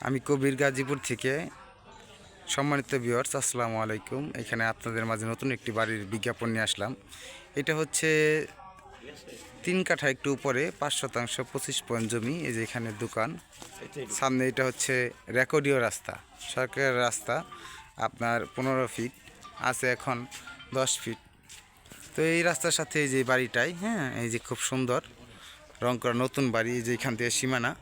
আমি কবির গাজীপুর থেকে। সম্মানিত ভিউয়ার্স, আসসালামু আলাইকুম। এখানে আপনাদের মাঝে নতুন একটি বাড়ির বিজ্ঞাপন নিয়ে আসলাম। এটা হচ্ছে 3 কাঠা একটু উপরে 5% 25 পয়েন্ট জমি। এই যে এখানে দোকান, সামনে এটা হচ্ছে রেকর্ডীয় রাস্তা, সরকারের রাস্তা। আপনার 15 ফিট আছে, এখন 10 ফিট। তো এই রাস্তার সাথে এই যে বাড়িটাই, হ্যাঁ, এই যে খুব সুন্দর রং করা নতুন বাড়ি। এই যে এখান থেকে সীমানা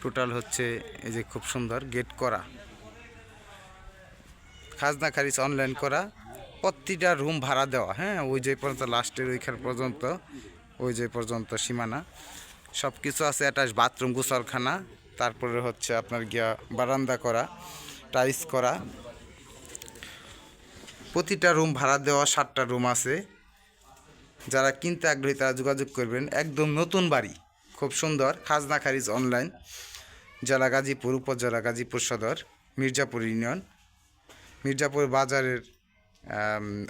টোটাল হচ্ছে, এই যে খুব সুন্দর গেট করা, খাজনা খারিজ অনলাইন করা, প্রতিটা রুম ভাড়া দেওয়া, হ্যাঁ, ওই যে পর্যন্ত লাস্টের ওইখান পর্যন্ত, ওই যে পর্যন্ত সীমানা সব কিছু আছে। অ্যাটাচ বাথরুম, গোসলখানা, তারপরে হচ্ছে আপনার গিয়া বারান্দা করা, টাইলস করা। প্রতিটা রুম ভাড়া দেওয়া, 7টা রুম আছে। যারা কিনতে আগ্রহী তারা যোগাযোগ করবেন। একদম নতুন বাড়ি, খুব সুন্দর, খাজনা খারিজ অনলাইন। জেলা গাজীপুর, উপজেলা গাজীপুর সদর, মির্জাপুর ইউনিয়ন, মির্জাপুর বাজারের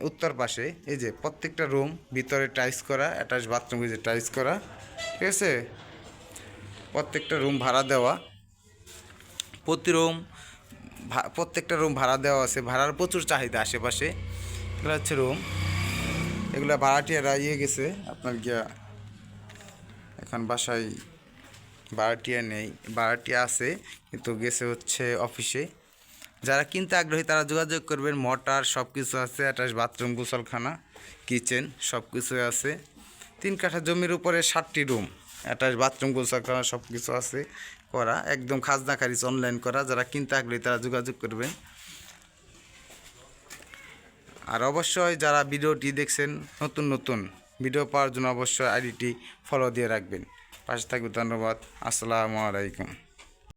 উত্তর পাশে। এই যে প্রত্যেকটা রুম ভিতরে টাইলস করা, অ্যাটাচ বাথরুম, এই যে টাইলস করা, ঠিক আছে। প্রত্যেকটা রুম ভাড়া দেওয়া, প্রত্যেকটা রুম ভাড়া দেওয়া আছে। ভাড়ার প্রচুর চাহিদা আশেপাশে। এগুলো হচ্ছে রুম, এগুলো ভাড়াটিয়ারা গেছে আপনার গিয়া। এখন বাসায় ভাড়াটিয়া নেই, ভাড়াটিয়া আছে কিন্তু গেছে হচ্ছে অফিসে। যারা কিনতে আগ্রহী তারা যোগাযোগ করবেন। মোটর সব কিছু আছে, অ্যাটাচ বাথরুম, গোসলখানা, কিচেন সব কিছুই আছে। 3 কাঠা জমির উপরে 7টি রুম, অ্যাটাচ বাথরুম, গোসলখানা সব কিছু আছে করা। একদম খাজনা খারিজ অনলাইন করা। যারা কিনতে আগ্রহী তারা যোগাযোগ করবেন। আর অবশ্যই যারা ভিডিওটি দেখছেন, নতুন নতুন ভিডিও পাওয়ার জন্য অবশ্যই আইডিটি ফলো দিয়ে রাখবেন। পাশে থাকবে। ধন্যবাদ। আসসালামু আলাইকুম।